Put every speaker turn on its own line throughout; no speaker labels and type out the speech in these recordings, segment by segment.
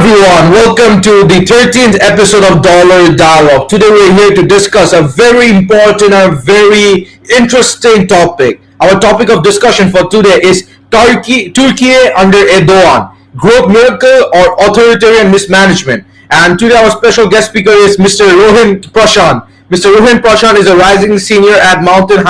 everyone, welcome to the 13th episode of Dollar Dialogue. Today we're here to discuss a very important and very interesting topic. Our topic of discussion for today is Turkey under Erdoğan, growth miracle or authoritarian mismanagement. And today our special guest speaker is Mr. Rohin Prashanth. Mr. Rohin Prashanth is a rising senior at Mountain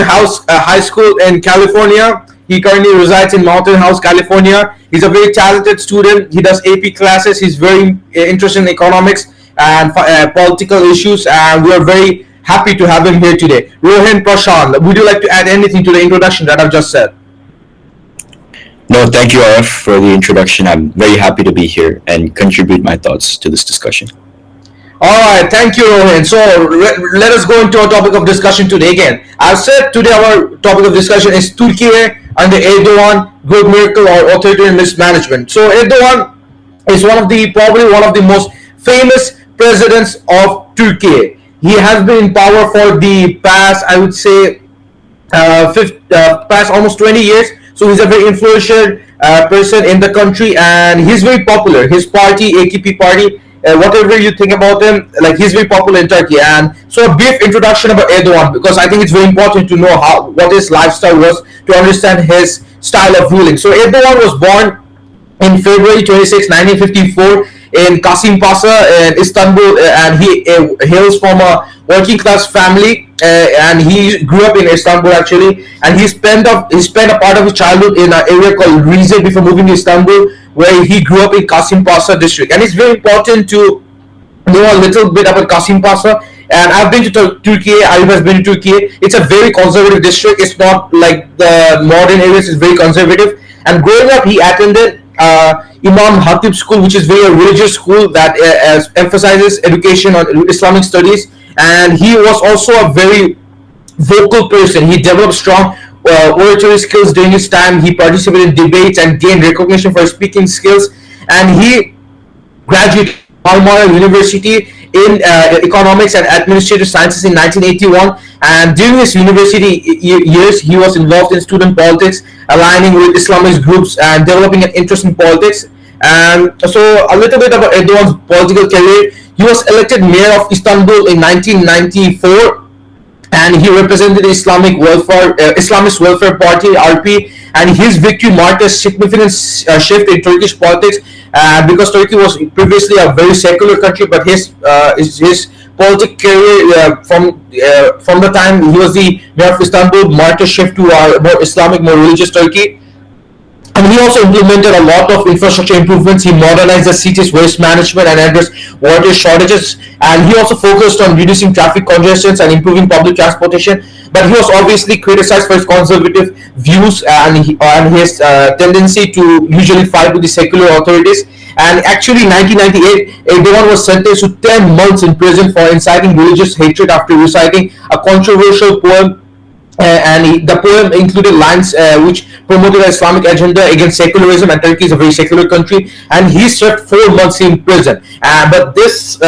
House High School in California. He currently resides in Mountain House, California. He's a very talented student. He does AP classes. He's very interested in economics and political issues, and we are very happy to have him here today. Rohin Prashanth, would you like to add anything to the introduction that I've just said?
No, thank you, RF, for the introduction. I'm very happy to be here and contribute my thoughts to this discussion.
All right, thank you, Rohin. So let us go into our topic of discussion today again. I've said today our topic of discussion is Turkey under Erdoğan, growth miracle or authoritarian mismanagement. So Erdoğan is probably one of the most famous presidents of Turkey. He has been in power for the past, I would say, past almost 20 years. So he's a very influential person in the country, and he's very popular. His party, AKP party, whatever you think about him, like he's very popular in Turkey. And so a brief introduction about Erdoğan, because I think it's very important to know what his lifestyle was to understand his style of ruling. So Erdoğan was born in February 26, 1954 in Kasımpaşa in Istanbul, and he hails from a working class family, and he grew up in Istanbul actually, and he spent a part of his childhood in an area called Rize before moving to Istanbul, where he grew up in Kasımpaşa district. And it's very important to know a little bit about Kasımpaşa. And I've been to Turkey. Ayub has been to Turkey. It's a very conservative district. It's not like the modern areas. It's very conservative. And growing up, he attended Imam Hatip School, which is very religious school that emphasizes education on Islamic studies. And he was also a very vocal person. He developed strong oratory skills during his time. He participated in debates and gained recognition for his speaking skills. And he graduated Marmara University in economics and administrative sciences in 1981. And during his university years, he was involved in student politics, aligning with Islamist groups and developing an interest in politics. And so a little bit about Erdoğan's political career. He was elected mayor of Istanbul in 1994, and he represented the Islamist Welfare Party (RP), and his victory marked a significant shift in Turkish politics, because Turkey was previously a very secular country, but his political career from the time he was the mayor of Istanbul marked a shift to a more Islamic, more religious Turkey. And he also implemented a lot of infrastructure improvements. He modernized the city's waste management and addressed water shortages. And he also focused on reducing traffic congestions and improving public transportation. But he was obviously criticized for his conservative views and his tendency to usually fight with the secular authorities. And actually, in 1998, Erdoğan was sentenced to 10 months in prison for inciting religious hatred after reciting a controversial poem. The poem included lines which promoted an Islamic agenda against secularism, and Turkey is a very secular country, and he served 4 months in prison. But this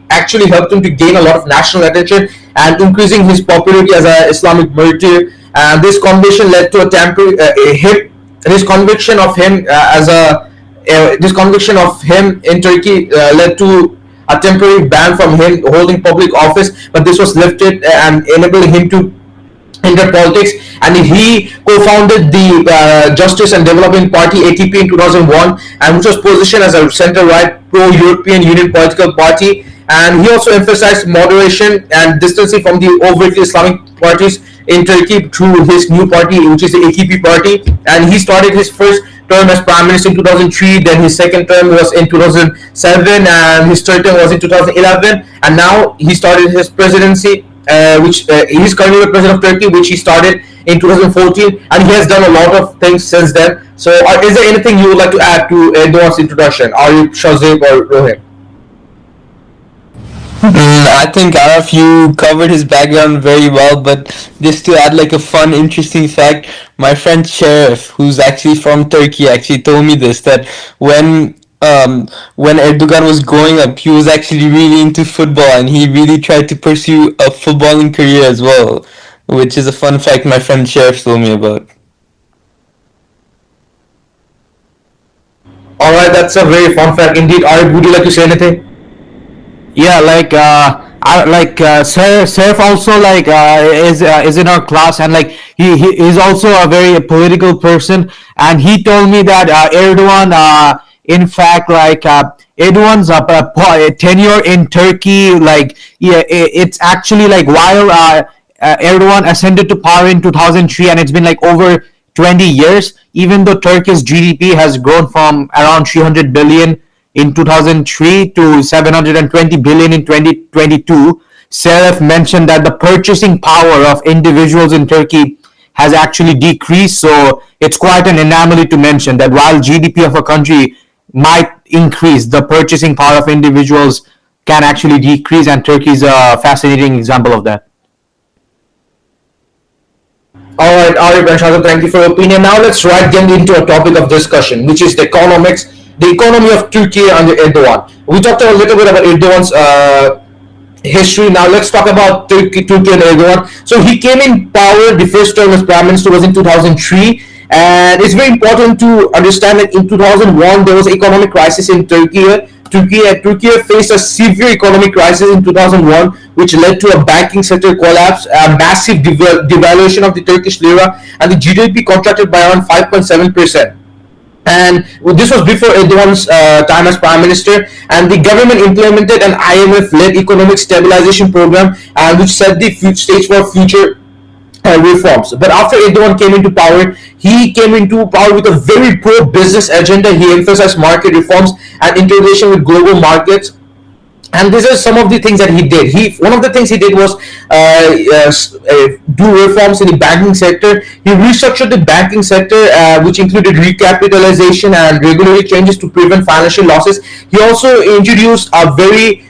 actually helped him to gain a lot of national attention and increasing his popularity as an Islamic martyr. This conviction led to a temporary his conviction of him in Turkey led to a temporary ban from him holding public office, but this was lifted and enabling him to enter politics, and he co-founded the Justice and Development Party (AKP) in 2001, and which was positioned as a center-right pro-European Union political party. And he also emphasized moderation and distancing from the overtly Islamic parties in Turkey through his new party, which is the AKP party. And he started his first term as prime minister in 2003, then his second term was in 2007, and his third term was in 2011, and now he started his presidency, which he's currently the president of Turkey, which he started in 2014, and he has done a lot of things since then. So is there anything you would like to add to Erdoğan's introduction? Arif, Shazib, or Rohin?
I think Araf, you covered his background very well, but just to add like a fun, interesting fact, my friend Sheriff, who's actually from Turkey, actually told me this, that when Erdogan was growing up, he was actually really into football, and he really tried to pursue a footballing career as well, which is a fun fact my friend Sheriff told me about.
All right, that's a very fun fact indeed. Arif, would you like to say anything?
Yeah, like Sir Surf also like is in our class, and like he is also a very political person, and he told me that Erdogan in fact like Erdogan's tenure in Turkey, like yeah, it's actually like while Erdogan ascended to power in 2003, and it's been like over 20 years, even though Turkey's GDP has grown from around 300 billion in 2003 to 720 billion in 2022. Serif mentioned that the purchasing power of individuals in Turkey has actually decreased. So it's quite an anomaly to mention that while GDP of a country might increase, the purchasing power of individuals can actually decrease, and Turkey is a fascinating example of that.
All right, Arif and Shazad, thank you for your opinion. Now let's right get into a topic of discussion, which is the economy of Turkey under Erdogan. We talked a little bit about Erdogan's history. Now let's talk about Turkey and Erdogan. So he came in power. The first term as prime minister was in 2003, and it's very important to understand that in 2001 there was an economic crisis in Turkey. Turkey faced a severe economic crisis in 2001, which led to a banking sector collapse, a massive devaluation of the Turkish lira, and the GDP contracted by around 5.7%. And this was before Erdogan's time as prime minister, and the government implemented an IMF-led economic stabilization program, which set the stage for future reforms. But after Erdogan came into power, he came into power with a very pro-business agenda. He emphasized market reforms and integration with global markets, and these are some of the things that he did. One of the things he did was do reforms in the banking sector. He restructured the banking sector, which included recapitalization and regulatory changes to prevent financial losses. He also introduced a very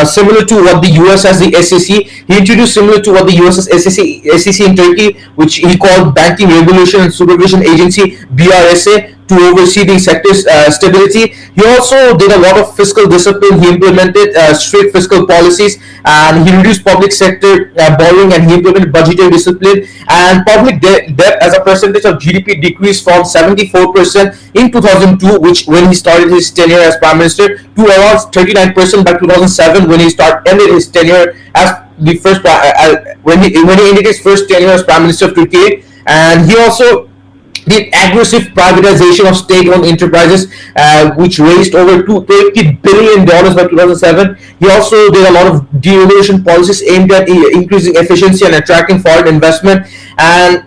similar to what the US has the SEC. He introduced similar to what the US has SEC in Turkey, which he called Banking Regulation and Supervision Agency (BRSA) to oversee the sector's stability. He also did a lot of fiscal discipline. He implemented strict fiscal policies, and he reduced public sector borrowing, and he implemented budgetary discipline. And public debt as a percentage of GDP decreased from 74% in 2002, which when he started his tenure as prime minister, to around 39% by 2007 when he ended his tenure as the first when he ended his first tenure as prime minister of Turkey. And he also did aggressive privatization of state-owned enterprises, which raised over $20 billion by 2007. He also did a lot of deregulation policies aimed at increasing efficiency and attracting foreign investment. And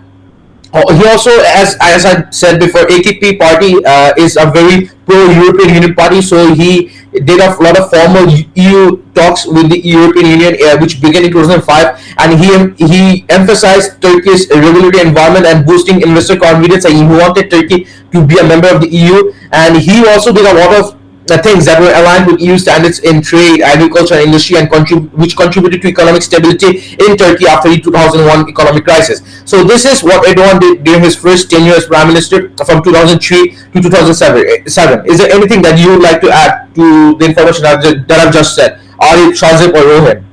he also, as I said before, AKP party is a very pro-European Union party, so he did a lot of formal EU talks with the European Union, which began in 2005, and he emphasized Turkey's regulatory environment and boosting investor confidence, and he wanted Turkey to be a member of the EU. And he also did a lot of things that were aligned with EU standards in trade, agriculture, and industry, and which contributed to economic stability in Turkey after the 2001 economic crisis. So this is what Erdogan did during his first tenure as prime minister from 2003 to 2007. Is there anything that you would like to add to the information that I've just said? Arif, Shazib, or Rohin?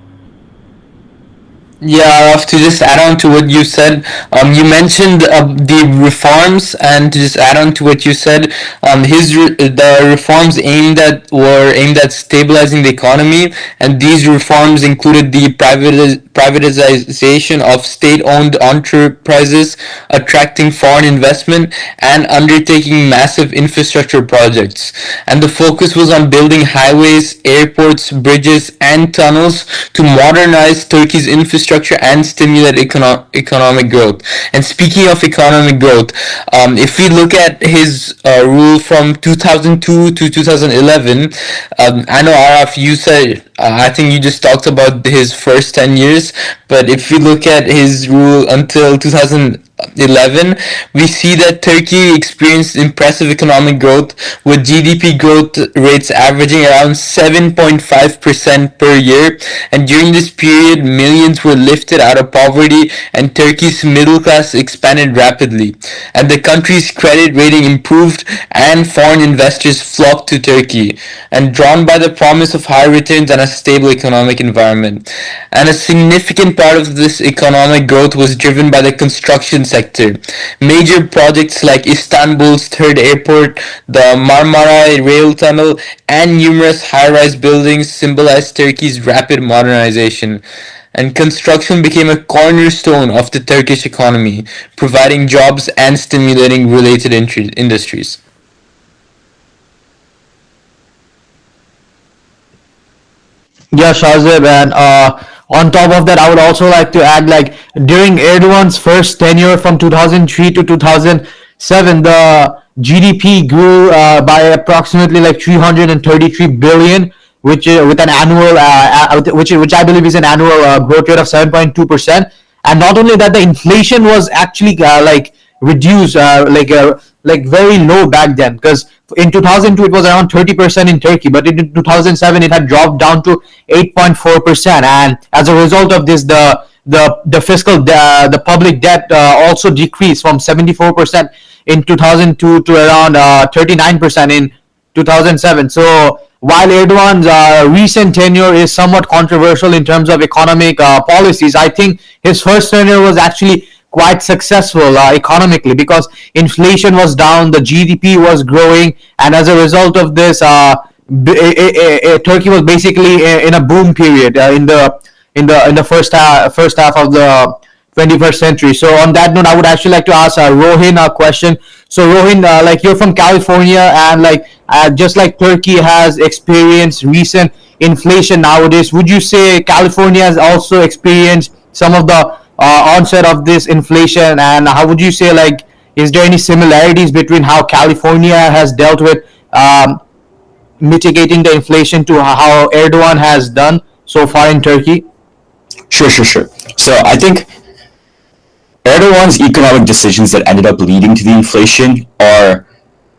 Yeah, to just add on to what you said, you mentioned the reforms, and to just add on to what you said, the reforms were aimed at stabilizing the economy, and these reforms included the privatization of state-owned enterprises, attracting foreign investment, and undertaking massive infrastructure projects. And the focus was on building highways, airports, bridges, and tunnels to modernize Turkey's infrastructure and stimulate economic growth. And speaking of economic growth, if we look at his rule from 2002 to 2011, I know Araf, you said, I think you just talked about his first 10 years, but if we look at his rule until 2011, we see that Turkey experienced impressive economic growth, with GDP growth rates averaging around 7.5% per year. And during this period, millions were lifted out of poverty, and Turkey's middle class expanded rapidly. And the country's credit rating improved, and foreign investors flocked to Turkey, and drawn by the promise of high returns and a stable economic environment. And a significant part of this economic growth was driven by the construction sector. Major projects like Istanbul's third airport, the Marmara Rail Tunnel, and numerous high-rise buildings symbolize Turkey's rapid modernization. And construction became a cornerstone of the Turkish economy, providing jobs and stimulating related industries.
Yeah, Shazib, and on top of that, I would also like to add, like during Erdogan's first tenure from 2003 to 2007, the GDP grew by approximately like 333 billion, which with an annual, which I believe is an annual growth rate of 7.2%. And not only that, the inflation was actually like reduced, like very low back then, because in 2002 it was around 30% in Turkey, but in 2007 it had dropped down to 8.4%, and as a result of this, the fiscal the public debt also decreased from 74% in 2002 to around 39% in 2007. So while Erdogan's recent tenure is somewhat controversial in terms of economic policies, I think his first tenure was actually quite successful economically, because inflation was down, the GDP was growing, and as a result of this, Turkey was basically in a boom period in the first half of the 21st century. So on that note, I would actually like to ask Rohin a question. So Rohin, like you're from California, and like just like Turkey has experienced recent inflation nowadays, would you say California has also experienced some of the onset of this inflation, and how would you say, like, is there any similarities between how California has dealt with mitigating the inflation to how Erdogan has done so far in Turkey?
Sure. So I think Erdogan's economic decisions that ended up leading to the inflation are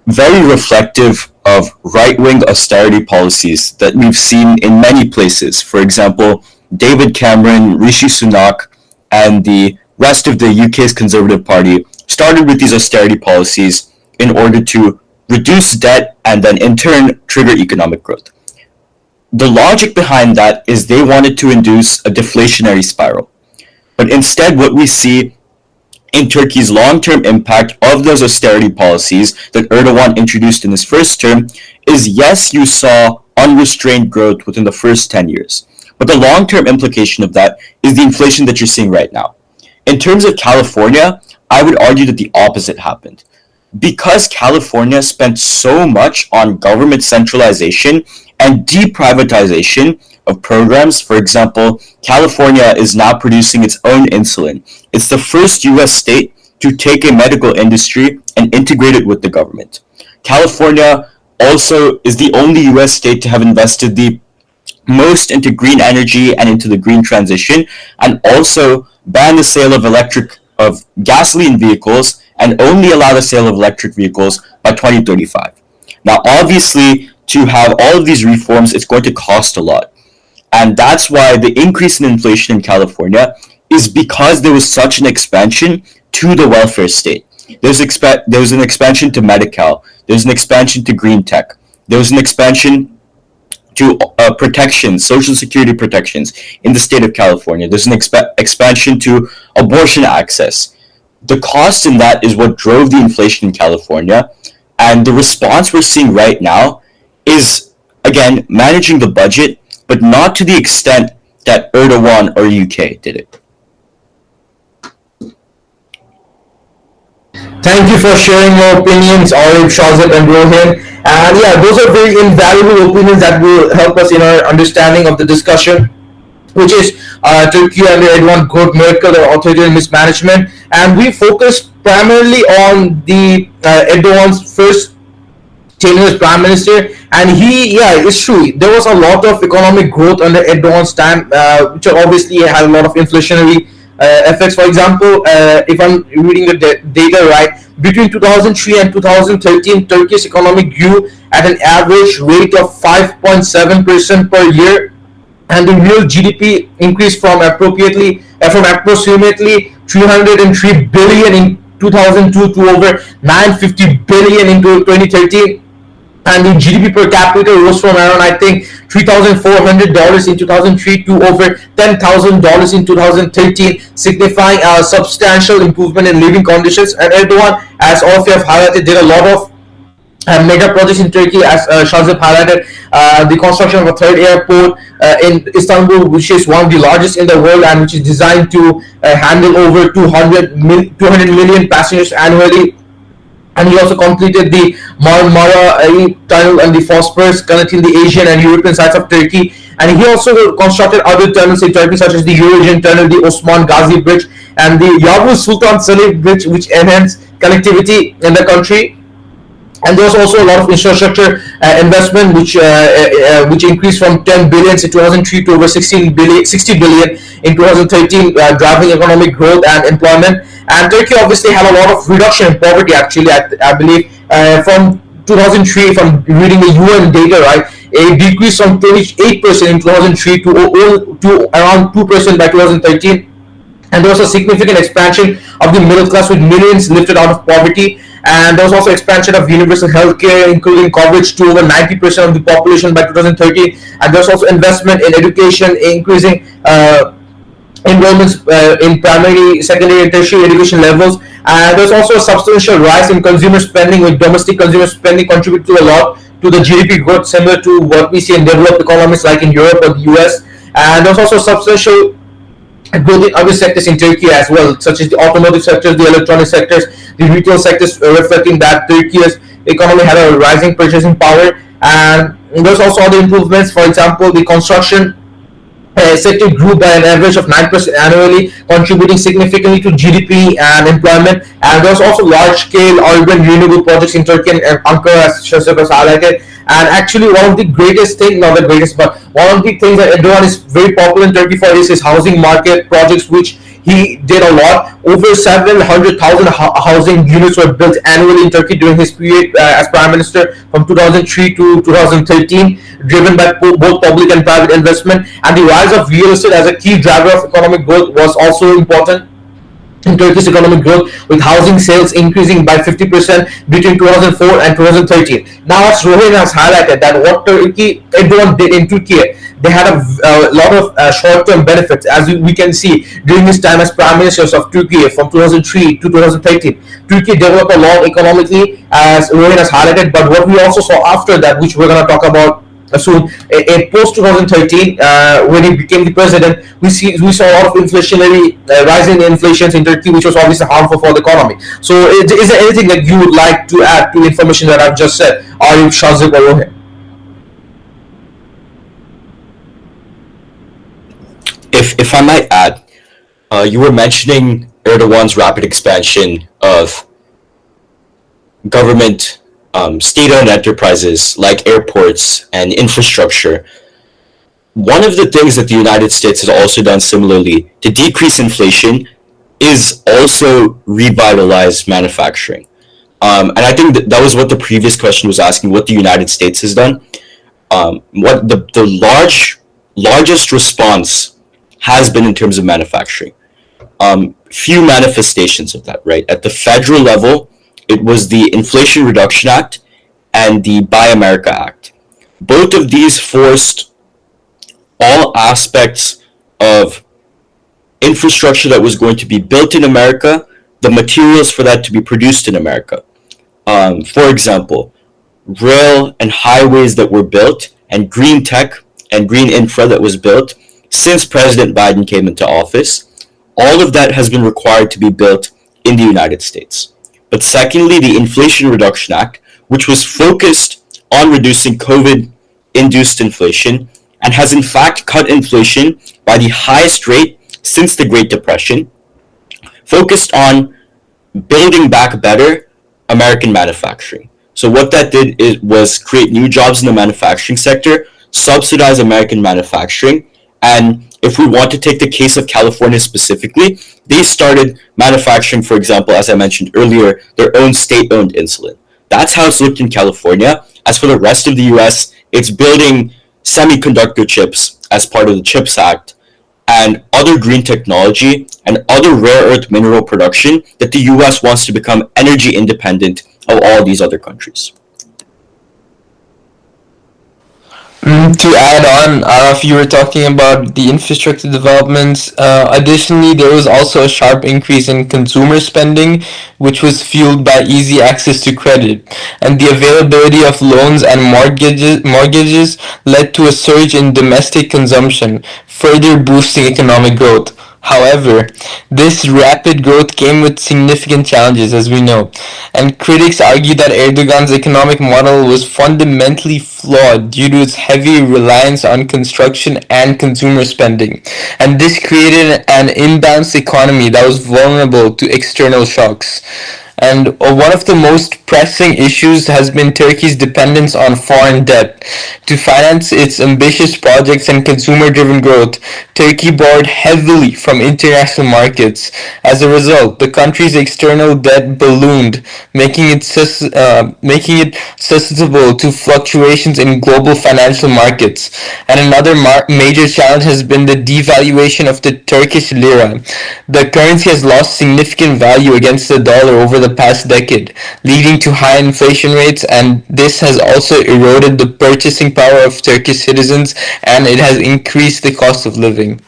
very reflective of right-wing austerity policies that we've seen in many places. For example, David Cameron, Rishi Sunak, and the rest of the UK's Conservative Party started with these austerity policies in order to reduce debt and then in turn trigger economic growth. The logic behind that is they wanted to induce a deflationary spiral. But instead, what we see in Turkey's long-term impact of those austerity policies that Erdogan introduced in his first term is, yes, you saw unrestrained growth within the first 10 years. But the long-term implication of that is the inflation that you're seeing right now. In terms of California, I would argue that the opposite happened. Because California spent so much on government centralization and deprivatization of programs, for example, California is now producing its own insulin. It's the first US state to take a medical industry and integrate it with the government. California also is the only US state to have invested the most into green energy and into the green transition, and also ban the sale of gasoline vehicles and only allow the sale of electric vehicles by 2035. Now, obviously, to have all of these reforms, it's going to cost a lot. And that's why the increase in inflation in California is because there was such an expansion to the welfare state. There was an expansion to Medi-Cal. There's an expansion to green tech. There was an expansion to protections, social security protections in the state of California. There's an expansion to abortion access. The cost in that is what drove the inflation in California. And the response we're seeing right now is, again, managing the budget, but not to the extent that Erdogan or UK did it.
Thank you for sharing your opinions, Arif, Shazib, and Rohin. And yeah, those are very invaluable opinions that will help us in our understanding of the discussion, which is Turkey under Erdogan, growth miracle, or authoritarian mismanagement. And we focused primarily on the Erdogan's first tenure as prime minister, and it's true, there was a lot of economic growth under Erdogan's time, which obviously had a lot of inflationary effects. For example, if I'm reading the data right, between 2003 and 2013, Turkey's economy grew at an average rate of 5.7% per year, and the real GDP increased from approximately 303 billion in 2002 to over 950 billion in 2013. and the GDP per capita rose from around, I think, $3,400 in 2003 to over $10,000 in 2013, signifying a substantial improvement in living conditions. And Erdogan, as all of you have highlighted, did a lot of mega projects in Turkey, as Shazib highlighted, the construction of a third airport in Istanbul, which is one of the largest in the world and which is designed to handle over 200 million passengers annually. And he also completed the Marmara tunnel and the Phosphorus, connecting the Asian and European sides of Turkey. And he also constructed other tunnels in Turkey, such as the Eurasian Tunnel, the Osman Gazi Bridge, and the Yavuz Sultan Selim Bridge, which enhanced connectivity in the country. And there was also a lot of infrastructure investment, which increased from 10 billion in 2003 to over 60 billion in 2013, driving economic growth and employment. And Turkey obviously had a lot of reduction in poverty. Actually, I believe from 2003, from reading the UN data, right, it decreased from 28% in 2003 to around 2% by 2013. And there was a significant expansion of the middle class, with millions lifted out of poverty. And there was also expansion of universal healthcare, including coverage to over 90% of the population by 2013. And there was also investment in education, increasing enrollments in primary, secondary, and tertiary education levels. And there's also a substantial rise in consumer spending, with domestic consumer spending contributing to a lot to the GDP growth, similar to what we see in developed economies like in Europe or the US. And there's also substantial growth in other sectors in Turkey as well, such as the automotive sectors, the electronic sectors, the retail sectors, reflecting that Turkey's economy had a rising purchasing power. And there's also other improvements. For example, the construction sector grew by an average of 9% annually, contributing significantly to GDP and employment. And there's also large-scale urban renewable projects in Turkey and Ankara, as Shazib has highlighted. And actually, one of the greatest things, not the greatest, but one of the things that Erdogan is very popular in Turkey for is his housing market projects, which he did a lot. Over 700,000 housing units were built annually in Turkey during his period as prime minister from 2003 to 2013, driven by both public and private investment. And the rise of real estate as a key driver of economic growth was also important in Turkey's economic growth, with housing sales increasing by 50% between 2004 and 2013. Now, as Rohin has highlighted, that what Erdogan did in Turkey, they had a lot of short-term benefits, as we can see during his time as prime ministers of Turkey from 2003 to 2013. Turkey developed a lot economically, as Rohin has highlighted, but what we also saw after that, which we're going to talk about soon, in post 2013, when he became the president, we saw a lot of inflationary rising inflations in Turkey, which was obviously harmful for the economy. So, is there anything that you would like to add to the information that I've just said, or Shazib or Rohin?
If I might add, you were mentioning Erdogan's rapid expansion of government state-owned enterprises like airports and infrastructure. One of the things that the United States has also done similarly to decrease inflation is also revitalize manufacturing. And I think that was what the previous question was asking, what the United States has done. What the largest response has been in terms of manufacturing. Few manifestations of that, right? At the federal level, it was the Inflation Reduction Act and the Buy America Act. Both of these forced all aspects of infrastructure that was going to be built in America, the materials for that to be produced in America. For example, rail and highways that were built, and green tech and green infra that was built since President Biden came into office, all of that has been required to be built in the United States. But secondly, the Inflation Reduction Act, which was focused on reducing COVID-induced inflation and has in fact cut inflation by the highest rate since the Great Depression, focused on building back better American manufacturing. So what that did was create new jobs in the manufacturing sector, subsidize American manufacturing, and if we want to take the case of California specifically, they started manufacturing, for example, as I mentioned earlier, their own state-owned insulin. That's how it's looked in California. As for the rest of the US, it's building semiconductor chips as part of the CHIPS Act and other green technology and other rare earth mineral production that the US wants to become energy independent of all these other countries.
To add on, if you were talking about the infrastructure developments, additionally, there was also a sharp increase in consumer spending, which was fueled by easy access to credit, and the availability of loans and mortgages led to a surge in domestic consumption, further boosting economic growth. However, this rapid growth came with significant challenges, as we know, and critics argue that Erdogan's economic model was fundamentally flawed due to its heavy reliance on construction and consumer spending, and this created an imbalanced economy that was vulnerable to external shocks. And one of the most pressing issues has been Turkey's dependence on foreign debt. To finance its ambitious projects and consumer-driven growth, Turkey borrowed heavily from international markets. As a result, the country's external debt ballooned, making it susceptible to fluctuations in global financial markets. And another major challenge has been the devaluation of the Turkish lira. The currency has lost significant value against the dollar over the past decade, leading to high inflation rates, and this has also eroded the purchasing power of Turkish citizens, and it has increased the cost of living.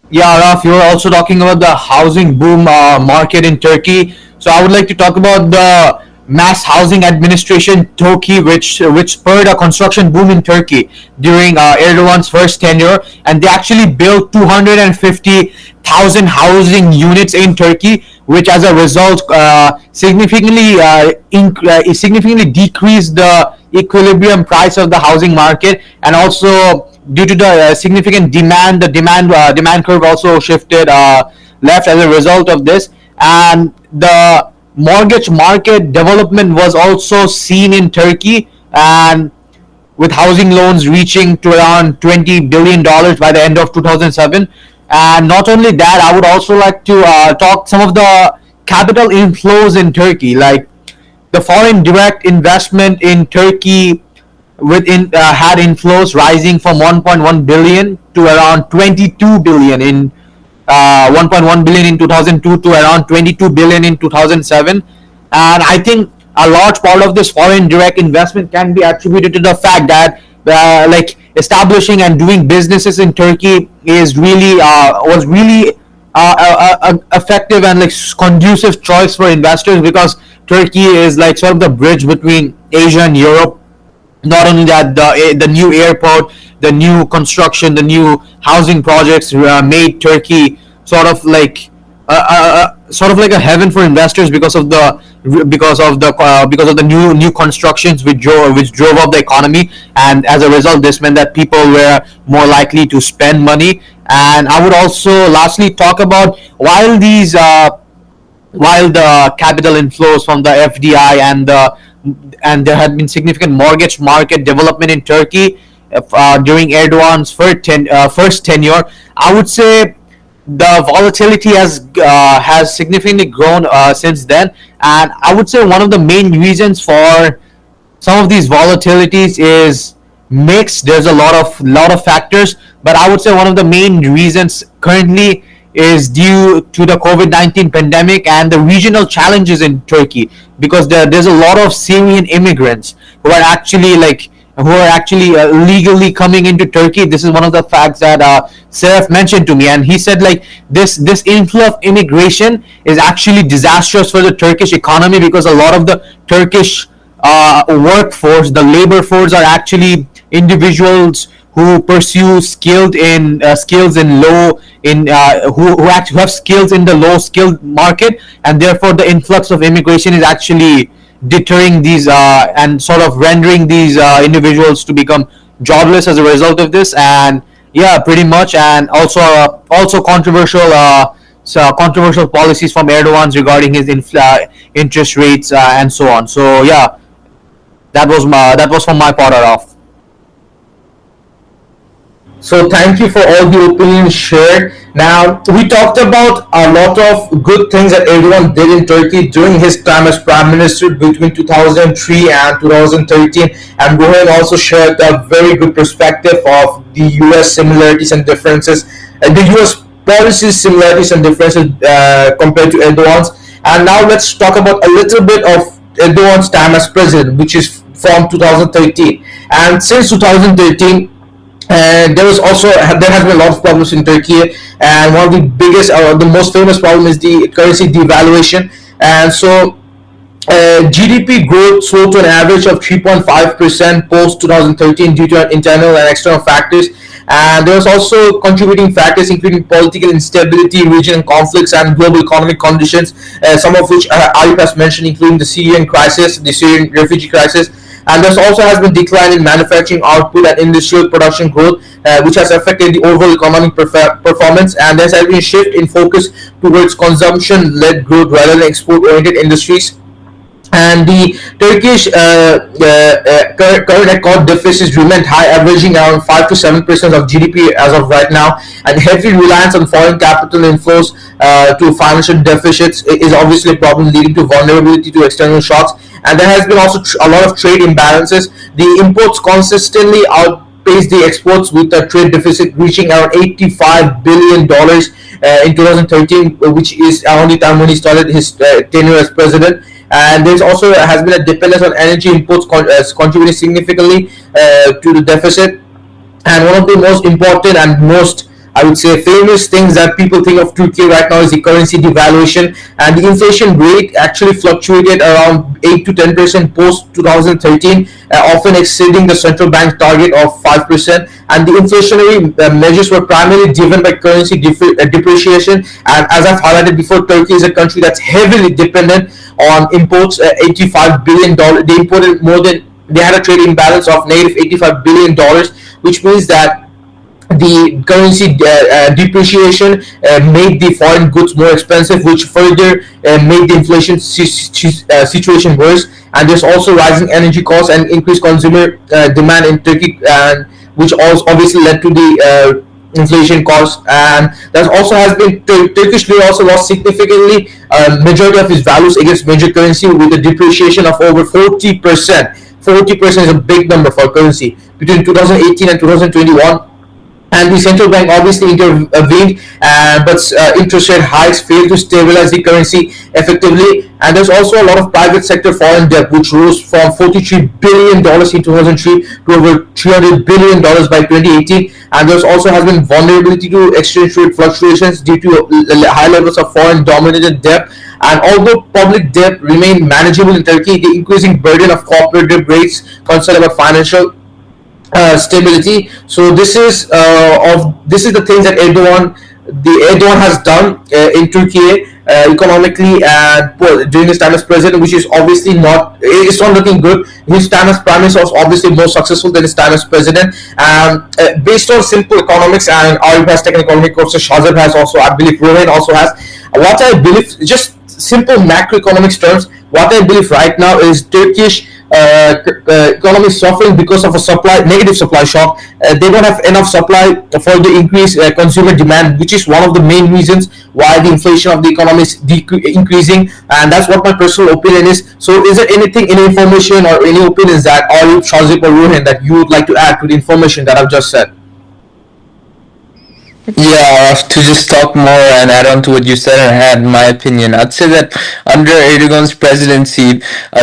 Yeah, Raf, you were also talking about the housing boom market in Turkey. So I would like to talk about the mass housing administration Turkey, which spurred a construction boom in Turkey during Erdogan's first tenure, and they actually built 250,000 housing units in Turkey, which as a result significantly decreased the equilibrium price of the housing market, and also due to the significant demand, the demand curve also shifted left as a result of this, and the mortgage market development was also seen in Turkey, and with housing loans reaching to around $20 billion by the end of 2007. And not only that, I would also like to talk some of the capital inflows in Turkey, like the foreign direct investment in Turkey had inflows rising from 1.1 billion to around 22 billion in 1.1 billion in 2002 to around 22 billion in 2007. And I think a large part of this foreign direct investment can be attributed to the fact that like establishing and doing businesses in Turkey is really was really effective and like conducive choice for investors, because Turkey is like sort of the bridge between Asia and Europe. Not only that, the new airport, the new construction, the new housing projects made Turkey sort of like a heaven for investors because of the new constructions which drove up the economy, and as a result, this meant that people were more likely to spend money. And I would also lastly talk about while the capital inflows from the FDI and there had been significant mortgage market development in Turkey during Erdogan's first tenure, I would say the volatility has significantly grown since then, and I would say one of the main reasons for some of these volatilities is mixed. There's a lot of factors, but I would say one of the main reasons currently is due to the COVID-19 pandemic and the regional challenges in Turkey, because there's a lot of Syrian immigrants who are actually legally coming into Turkey. This is one of the facts that Seraph mentioned to me, and he said like this inflow of immigration is actually disastrous for the Turkish economy, because a lot of the Turkish workforce, the labor force, are actually individuals who pursue skills in low in who actually have skills in the low skilled market, and therefore the influx of immigration is actually deterring these and sort of rendering these individuals to become jobless as a result of this. And yeah, pretty much. And also controversial policies from Erdogan's regarding his interest rates and so on. So yeah, that was from my part off.
So thank you for all the opinions shared. Now, we talked about a lot of good things that Erdogan did in Turkey during his time as Prime Minister between 2003 and 2013, and Rohin also shared a very good perspective of the US similarities and differences, and the US policies similarities and differences compared to Erdogan's. And now let's talk about a little bit of Erdogan's time as president, which is from 2013. And since 2013, and there has been a lot of problems in Turkey, and one of the biggest or the most famous problem is the currency devaluation. And so GDP growth slowed to an average of 3.5% post 2013 due to internal and external factors. And there was also contributing factors including political instability, regional conflicts, and global economic conditions, some of which Arif has mentioned, including the Syrian crisis, the Syrian refugee crisis. And there also has been decline in manufacturing output and industrial production growth, which has affected the overall economic performance. And there has been a shift in focus towards consumption-led growth rather than export-oriented industries. And the Turkish current account deficits remained high, averaging around 5 to 7% of GDP as of right now. And heavy reliance on foreign capital inflows to financial deficits is obviously a problem, leading to vulnerability to external shocks. And there has been also a lot of trade imbalances. The imports consistently outpaced the exports, with a trade deficit reaching around $85 billion in 2013, which is around the time when he started his tenure as president. And there's also has been a dependence on energy imports contributing significantly to the deficit. And one of the most important and most, I would say, famous things that people think of Turkey right now is the currency devaluation. And the inflation rate actually fluctuated around 8 to 10% post 2013, often exceeding the central bank target of 5%. And the inflationary measures were primarily driven by currency depreciation. And as I've highlighted before, Turkey is a country that's heavily dependent on imports. $85 billion. They imported more than, they had a trade imbalance of negative $85 billion, which means that the currency depreciation made the foreign goods more expensive, which further made the inflation situation worse. And there's also rising energy costs and increased consumer demand in Turkey, which also obviously led to the inflation costs. And there also has been Turkish lira also lost significantly majority of its values against major currency, with a depreciation of over 40%. 40% is a big number for currency between 2018 and 2021. And the central bank obviously intervened, but interest rate hikes failed to stabilize the currency effectively. And there's also a lot of private sector foreign debt, which rose from $43 billion in 2003 to over $300 billion by 2018. And there's also has been vulnerability to exchange rate fluctuations due to high levels of foreign dominated debt. And although public debt remained manageable in Turkey, the increasing burden of corporate debt rates concern about financial stability. So this is the things that Erdoğan has done in Turkey economically and during his time as president, which is obviously it's not looking good. His time as prime minister was obviously more successful than his time as president. Based on simple economics, and Arif has taken economic courses, Shazad has also, I believe Rohin also has. What I believe, just simple macroeconomics terms, what I believe right now is Turkish economy is suffering because of a negative supply shock. They don't have enough supply for the increased consumer demand, which is one of the main reasons why the inflation of the economy is increasing. And that's what my personal opinion is. So is there anything, any information or any opinions that Arif, Shazib or Rohin that you would like to add to the information that I've just said?
Yeah, to just talk more and add on to what you said and add my opinion, I'd say that under Erdogan's presidency,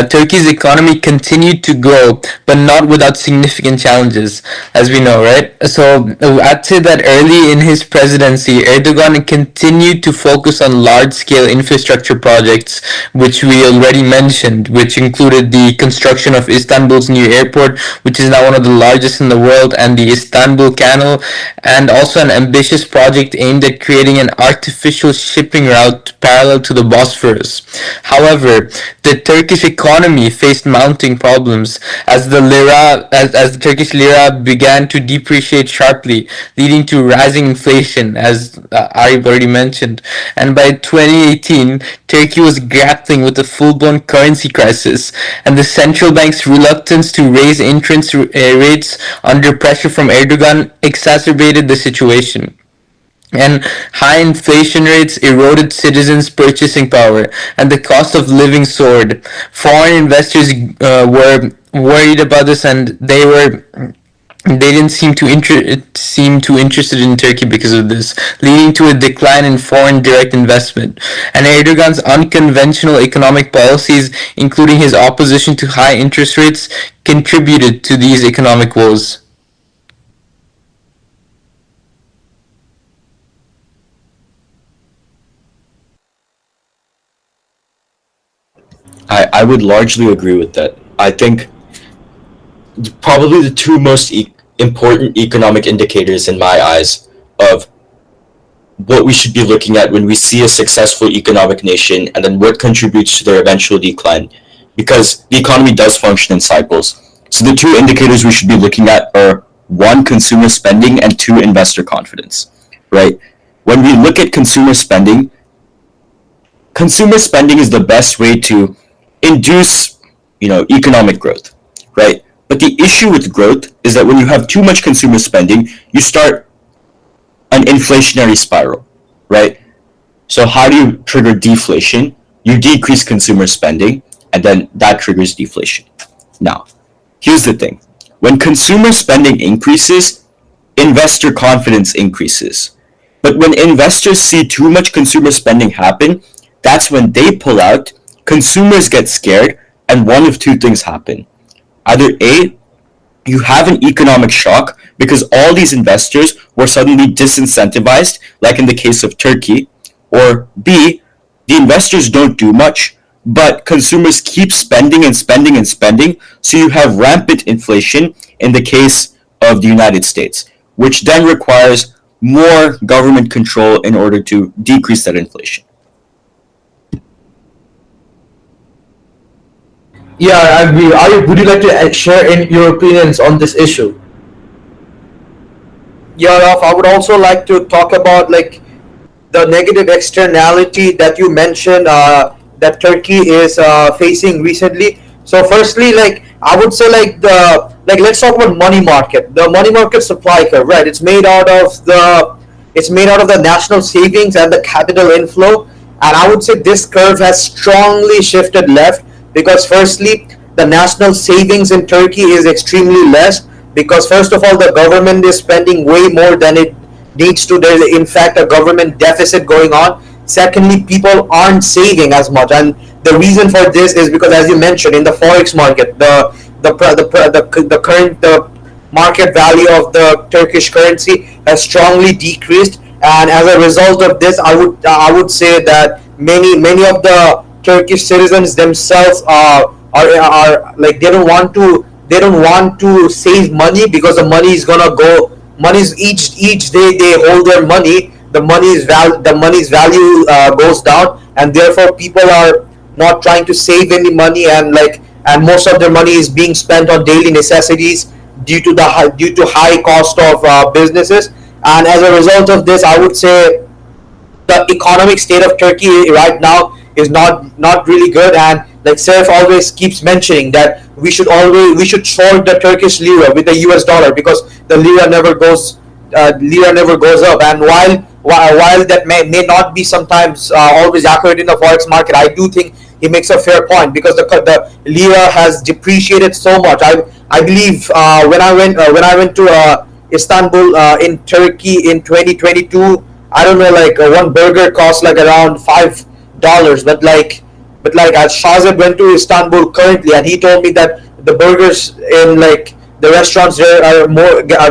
Turkey's economy continued to grow, but not without significant challenges, as we know, right? So I'd say that early in his presidency, Erdogan continued to focus on large-scale infrastructure projects, which we already mentioned, which included the construction of Istanbul's new airport, which is now one of the largest in the world, and the Istanbul Canal, and also an ambitious project aimed at creating an artificial shipping route parallel to the Bosphorus. However, the Turkish economy faced mounting problems as the Turkish lira began to depreciate sharply, leading to rising inflation, as I've already mentioned. And by 2018, Turkey was grappling with a full-blown currency crisis, and the central bank's reluctance to raise interest rates under pressure from Erdogan exacerbated the situation. And high inflation rates eroded citizens' purchasing power, and the cost of living soared. Foreign investors were worried about this, and they were They didn't seem too interested in Turkey because of this, leading to a decline in foreign direct investment. And Erdogan's unconventional economic policies, including his opposition to high interest rates, contributed to these economic woes.
I would largely agree with that. I think probably the two most important economic indicators in my eyes of what we should be looking at when we see a successful economic nation and then what contributes to their eventual decline, because the economy does function in cycles. So the two indicators we should be looking at are one, consumer spending, and two, investor confidence, right? When we look at consumer spending is the best way to induce, economic growth, right? But the issue with growth is that when you have too much consumer spending, you start an inflationary spiral, right? So how do you trigger deflation? You decrease consumer spending, and then that triggers deflation. Now, here's the thing. When consumer spending increases, investor confidence increases. But when investors see too much consumer spending happen, that's when they pull out, consumers get scared, and one of two things happen. Either A, you have an economic shock because all these investors were suddenly disincentivized, like in the case of Turkey, or B, the investors don't do much, but consumers keep spending and spending and spending, so you have rampant inflation in the case of the United States, which then requires more government control in order to decrease that inflation.
Yeah, I agree. Would you like to share your opinions on this issue? Yeah, Ralph, I would also like to talk about like the negative externality that you mentioned that Turkey is facing recently. So, firstly, like I would say, let's talk about money market. The money market supply curve, right? It's made out of the national savings and the capital inflow, and I would say this curve has strongly shifted left because, firstly, the national savings in Turkey is extremely less because, first of all, the government is spending way more than it needs to. There's in fact a government deficit going on. Secondly, people aren't saving as much, and the reason for this is because, as you mentioned, in the forex market, the market value of the Turkish currency has strongly decreased, and as a result of this, I would say that many of the Turkish citizens themselves are like they don't want to save money because the money is gonna go. Money's each day they hold their money, the money's value goes down, and therefore people are not trying to save any money, and most of their money is being spent on daily necessities due to high cost of businesses. And as a result of this, I would say the economic state of Turkey right now is not really good. And like Serif always keeps mentioning that we should short the Turkish lira with the US dollar because the lira never goes up. And while that may not be sometimes always accurate in the forex market, I do think he makes a fair point because the lira has depreciated so much. I believe when I went to Istanbul in Turkey in 2022, I don't know, like one burger cost like around $5, but as Shahzad went to Istanbul currently, and he told me that the burgers in like the restaurants there are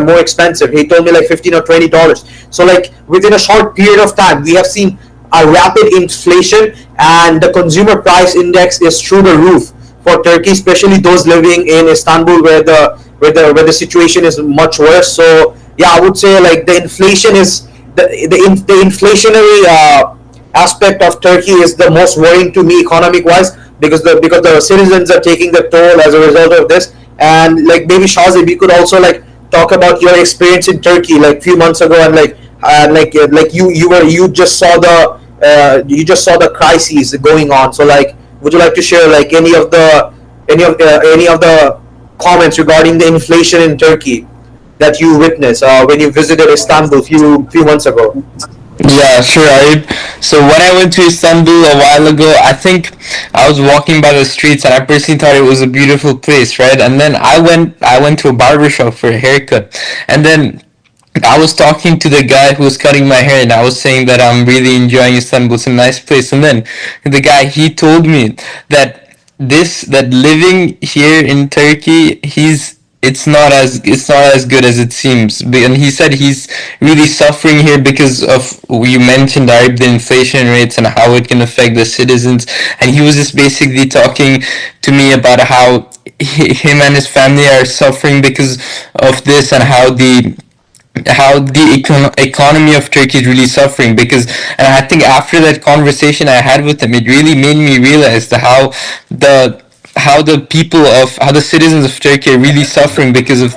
more expensive. He told me like $15 or $20. So like within a short period of time, we have seen a rapid inflation, and the consumer price index is through the roof for Turkey, especially those living in Istanbul, where the situation is much worse. So yeah, I would say like the inflation is the inflationary aspect of Turkey is the most worrying to me economic wise because the citizens are taking the toll as a result of this. And like maybe Shazib, we could also like talk about your experience in Turkey like few months ago, and like you just saw the crises going on. So like, would you like to share like any of the comments regarding the inflation in Turkey that you witnessed when you visited Istanbul few months ago?
Yeah, sure, Arif. So when I went to Istanbul a while ago, I think I was walking by the streets and I personally thought it was a beautiful place, right? And then I went to a barber shop for a haircut, and then I was talking to the guy who was cutting my hair, and I was saying that I'm really enjoying Istanbul. It's a nice place. And then the guy, he told me that that living here in Turkey, it's not as good as it seems. And he said he's really suffering here because of, you mentioned, Arab, the inflation rates and how it can affect the citizens. And he was just basically talking to me about how him and his family are suffering because of this, and how the economy of Turkey is really suffering. Because, and I think after that conversation I had with him, it really made me realize the how the citizens of Turkey are really suffering because of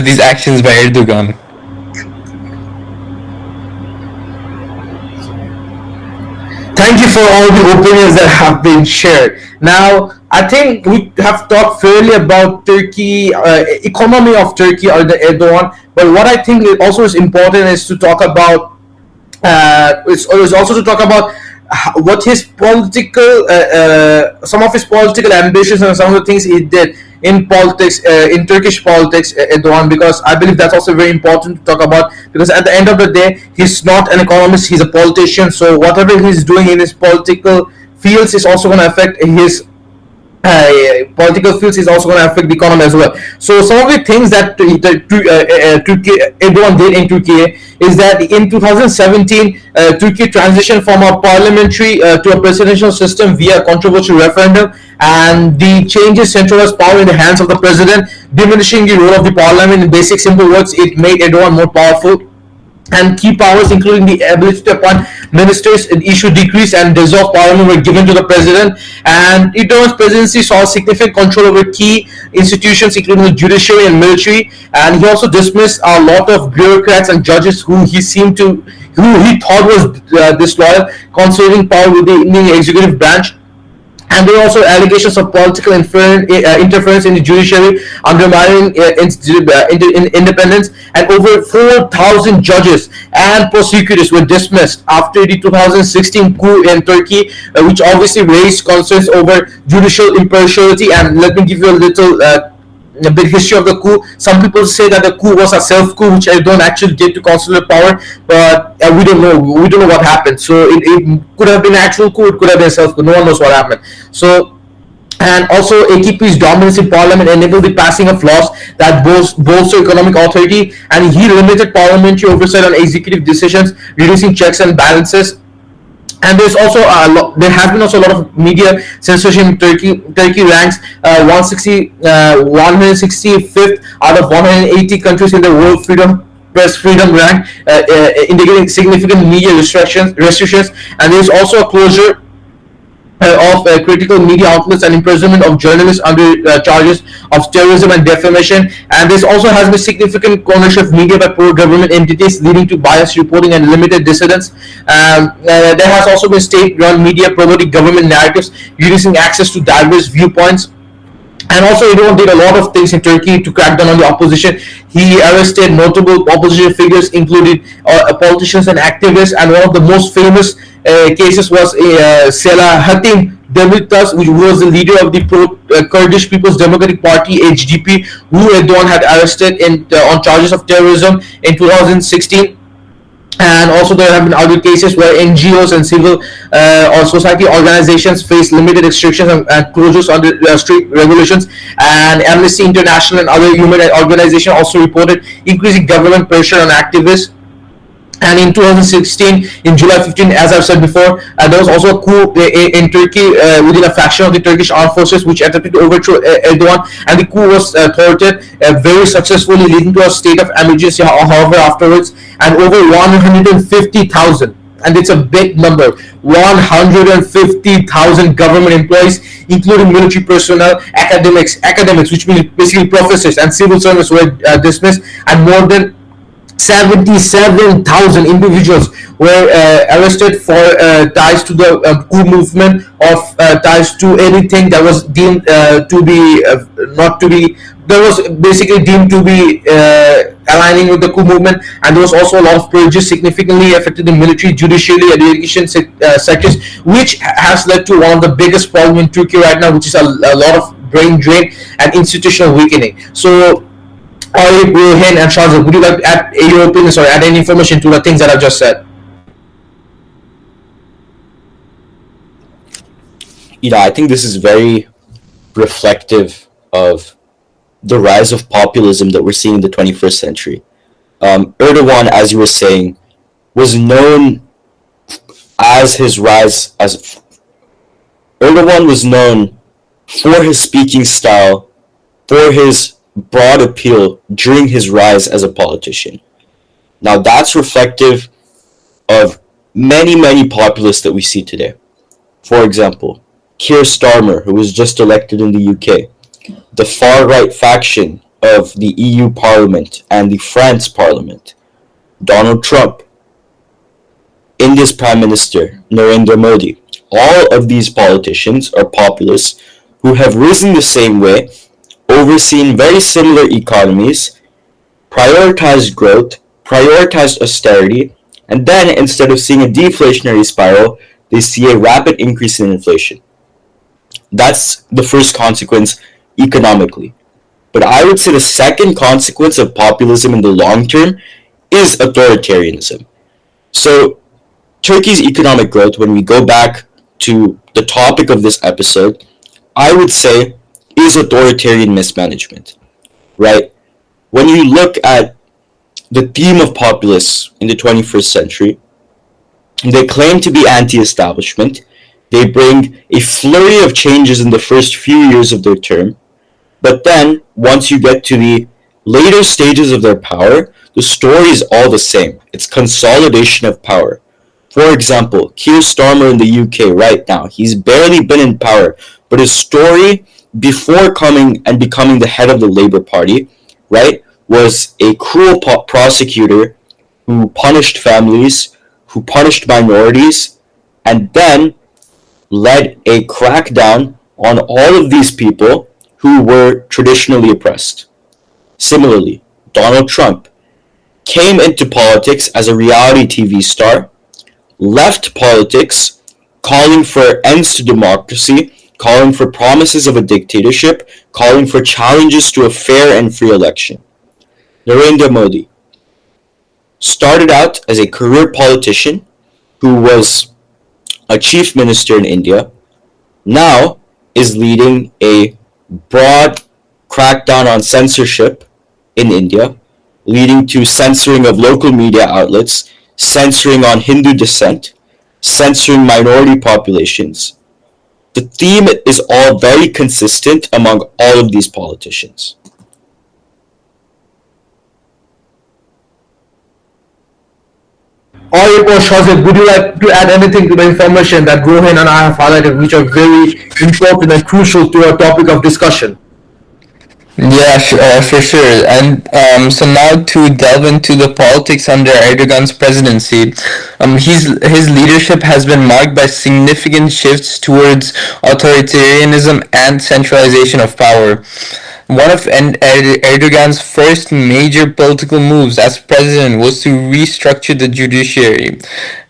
these actions by Erdogan.
Thank you for all the opinions that have been shared. Now, I think we have talked fairly about Turkey, economy of Turkey or the Erdogan. But what I think also is important is to talk about is also to talk about what his political, some of his political ambitions and some of the things he did in politics, in Turkish politics, Erdogan, because I believe that's also very important to talk about. Because at the end of the day, he's not an economist; he's a politician. So whatever he's doing in his political fields is also going to affect his political fields, is also going to affect the economy as well. So some of the things that Turkey, everyone did in Turkey is that in 2017, Turkey transitioned from a parliamentary to a presidential system via controversial referendum, and the changes centralized power in the hands of the president, diminishing the role of the parliament. In basic simple words, it made Erdogan more powerful, and key powers, including the ability to appoint ministers and issue decrees and dissolve parliament, were given to the president. And Erdogan's presidency saw significant control over key institutions, including the judiciary and military. And he also dismissed a lot of bureaucrats and judges who he thought was disloyal, concentrating power with the executive branch. And there are also allegations of political interference in the judiciary, undermining independence, and over 4,000 judges and prosecutors were dismissed after the 2016 coup in Turkey, which obviously raised concerns over judicial impartiality. And let me give you a bit history of the coup. Some people say that the coup was a self coup, which I don't actually get to consular power, but we don't know. We don't know what happened. So it could have been an actual coup. It could have been a self coup. No one knows what happened. So, and also AKP's dominance in parliament enabled the passing of laws that bolster economic authority, and he limited parliamentary oversight on executive decisions, reducing checks and balances. And there's also there has been also a lot of media censorship in Turkey. Turkey ranks 165th out of 180 countries in the world press freedom rank, indicating significant media restrictions. And there's also a closure of critical media outlets and imprisonment of journalists under charges of terrorism and defamation. And this also has been significant ownership of media by pro-government entities, leading to biased reporting and limited dissidence. There has also been state-run media promoting government narratives, reducing access to diverse viewpoints. And also, Erdogan did a lot of things in Turkey to crack down on the opposition. He arrested notable opposition figures, including politicians and activists. And one of the most famous cases was Selahattin Demirtas, which was the leader of the pro-Kurdish People's Democratic Party (HDP), who Erdogan had arrested on charges of terrorism in 2016. And also there have been other cases where NGOs and civil or society organizations face limited restrictions and closures under strict regulations. And Amnesty International and other human rights organizations also reported increasing government pressure on activists. And in 2016, in July 15, as I've said before, there was also a coup in Turkey within a faction of the Turkish armed forces, which attempted to overthrow Erdogan, and the coup was thwarted very successfully, leading to a state of emergency, however, afterwards. And over 150,000, and it's a big number, 150,000 government employees, including military personnel, academics, which means basically professors and civil servants, were dismissed, and more than 77,000 individuals were arrested for ties to the coup movement, or ties to anything that was deemed to be not to be, that was basically deemed to be aligning with the coup movement, and there was also a lot of purges significantly affected the military, judiciary, and education sectors, which has led to one of the biggest problem in Turkey right now, which is a lot of brain drain and institutional weakening. So, Ari, Rohin, and Shazad, would you like to add your opinions or add any information to the things that I've just said?
I think this is very reflective of the rise of populism that we're seeing in the 21st century. Erdogan, as you were saying, was known as his rise as Erdogan was known for his speaking style, for his broad appeal during his rise as a politician. Now that's reflective of many populists that we see today. For example, Keir Starmer, who was just elected in the UK, the far-right faction of the EU Parliament and the France Parliament, Donald Trump, India's Prime Minister, Narendra Modi. All of these politicians are populists who have risen the same way, overseen very similar economies, prioritized growth, prioritized austerity, and then instead of seeing a deflationary spiral, they see a rapid increase in inflation. That's the first consequence economically. But I would say the second consequence of populism in the long term is authoritarianism. So, Turkey's economic growth, when we go back to the topic of this episode, I would say is authoritarian mismanagement, right? When you look at the theme of populists in the 21st century, they claim to be anti-establishment. They bring a flurry of changes in the first few years of their term, but then once you get to the later stages of their power, the story is all the same. It's consolidation of power. For example, Keir Starmer in the UK right now, he's barely been in power, but his story before coming and becoming the head of the Labour Party, right, was a cruel prosecutor who punished families, who punished minorities, and then led a crackdown on all of these people who were traditionally oppressed. Similarly, Donald Trump came into politics as a reality TV star, left politics, calling for ends to democracy, calling for promises of a dictatorship, calling for challenges to a fair and free election. Narendra Modi started out as a career politician who was a chief minister in India, now is leading a broad crackdown on censorship in India, leading to censoring of local media outlets, censoring on Hindu descent, censoring minority populations. The theme is all very consistent among all of these politicians.
Or Shazad, would you like to add anything to the information that Rohin and I have highlighted, which are very important and crucial to our topic of discussion?
Yeah, for sure. And so now to delve into the politics under Erdogan's presidency, his leadership has been marked by significant shifts towards authoritarianism and centralization of power. One of Erdogan's first major political moves as president was to restructure the judiciary.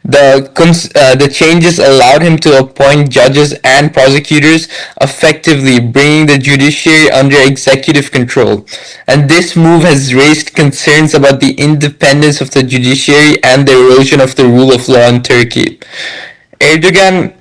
The changes allowed him to appoint judges and prosecutors, effectively bringing the judiciary under executive control. And this move has raised concerns about the independence of the judiciary and the erosion of the rule of law in Turkey. Erdogan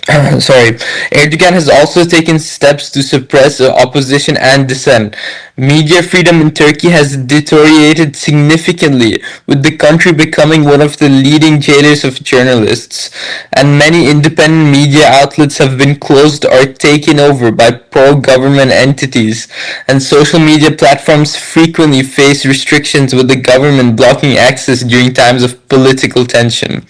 Erdogan has also taken steps to suppress opposition and dissent. Media freedom in Turkey has deteriorated significantly, with the country becoming one of the leading jailers of journalists, and many independent media outlets have been closed or taken over by pro-government entities, and social media platforms frequently face restrictions, with the government blocking access during times of political tension.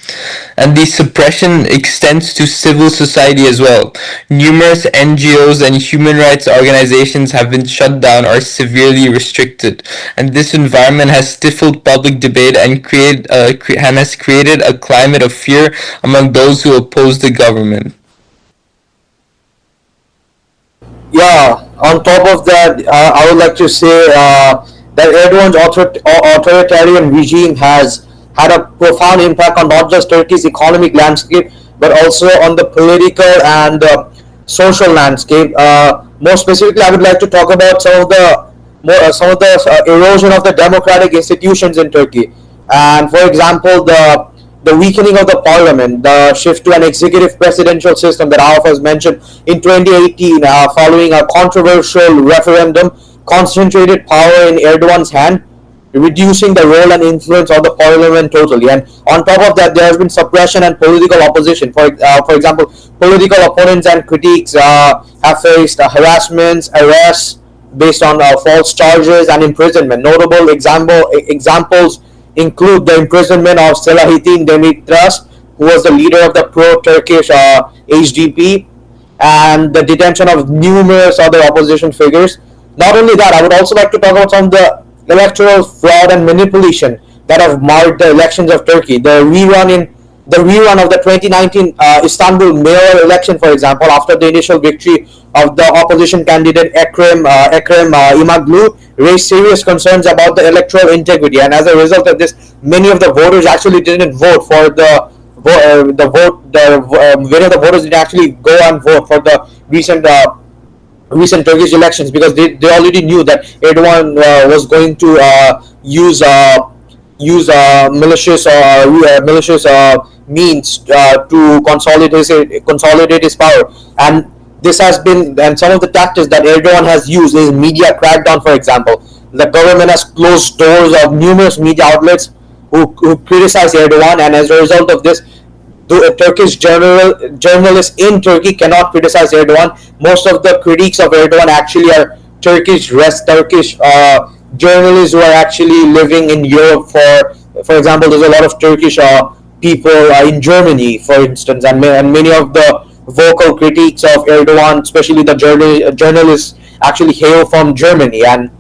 And the suppression extends to civil society as well. Numerous NGOs and human rights organizations have been shut down or severely restricted, and this environment has stifled public debate and has created a climate of fear among those who oppose the government.
Yeah, On top of that, I would like to say that Erdogan's authoritarian regime has had a profound impact on not just Turkey's economic landscape, but also on the political and social landscape. More specifically, I would like to talk about some of the erosion of the democratic institutions in Turkey, and for example, the weakening of the parliament, the shift to an executive presidential system that Araf has mentioned in 2018, following a controversial referendum, concentrated power in Erdogan's hand, reducing the role and influence of the parliament totally. And on top of that, there has been suppression and political opposition. For example, political opponents and critics have faced harassments, arrests based on false charges, and imprisonment. Notable examples include the imprisonment of Selahattin Demirtas, who was the leader of the pro-Turkish HDP, and the detention of numerous other opposition figures. Not only that, I would also like to talk about some of the electoral fraud and manipulation that have marred the elections of Turkey. The rerun of the 2019 Istanbul mayoral election, for example, after the initial victory of the opposition candidate Ekrem Imamoglu, raised serious concerns about the electoral integrity, and as a result of this, many of the voters actually didn't vote for many of the voters didn't actually go and vote for the recent Turkish elections, because they already knew that Erdogan was going to use malicious means to consolidate his power. And this has been, and some of the tactics that Erdogan has used is media crackdown. For example, the government has closed doors of numerous media outlets who criticize Erdogan, and as a result of this, Turkish journalists in Turkey cannot criticize Erdogan. Most of the critiques of Erdogan actually are Turkish journalists who are actually living in Europe. For example, there's a lot of Turkish people in Germany, for instance, and many of the vocal critiques of Erdogan, especially the journalists, actually hail from Germany. And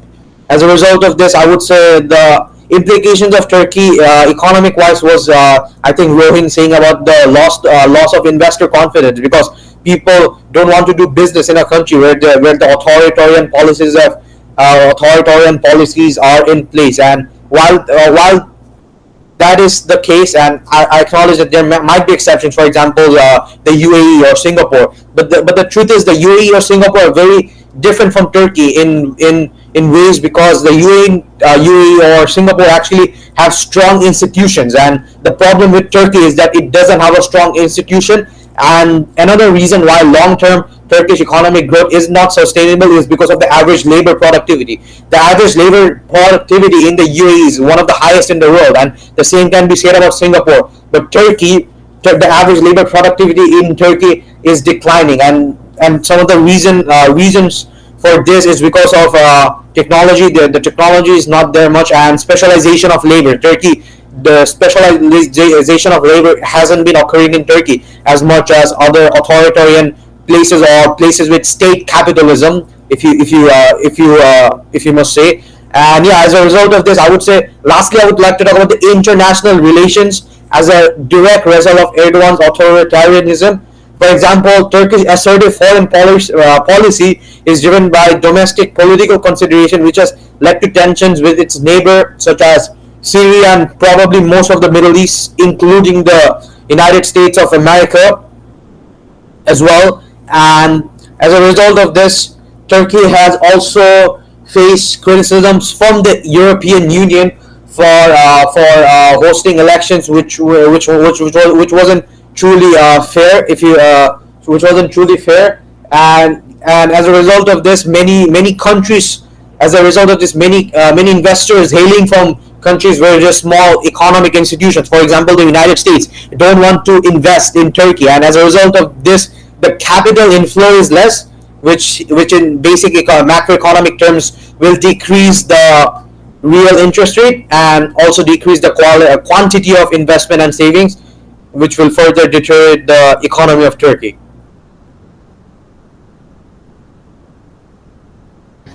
as a result of this, I would say the implications of Turkey economic wise was, I think, Rohin saying about the loss of investor confidence, because people don't want to do business in a country where the authoritarian policies are in place. And while that is the case, and I acknowledge that there might be exceptions, for example, the UAE or Singapore, but the truth is the UAE or Singapore are very different from Turkey in ways, because the UAE or Singapore actually have strong institutions, and the problem with Turkey is that it doesn't have a strong institution. And another reason why long-term Turkish economic growth is not sustainable is because of the average labor productivity. The average labor productivity in the UAE is one of the highest in the world, and the same can be said about Singapore. But the average labor productivity in Turkey is declining, and some of the reasons for this is because of technology. The technology is not there much, and specialization of labor. The specialization of labor hasn't been occurring in Turkey as much as other authoritarian places, or places with state capitalism, if you must say. And yeah, as a result of this, I would say, lastly, I would like to talk about the international relations as a direct result of Erdogan's authoritarianism. For example, Turkish assertive foreign policy is driven by domestic political consideration, which has led to tensions with its neighbor, such as Syria and probably most of the Middle East, including the United States of America as well. And as a result of this, Turkey has also faced criticisms from the European Union for hosting elections, which wasn't truly fair. Which wasn't truly fair, and as a result of this, many countries, as a result of this, many investors hailing from countries where just small economic institutions, for example, the United States, don't want to invest in Turkey, and as a result of this, the capital inflow is less, which in basic macroeconomic terms will decrease the real interest rate and also decrease the quantity of investment and savings, which will further deteriorate the economy of Turkey.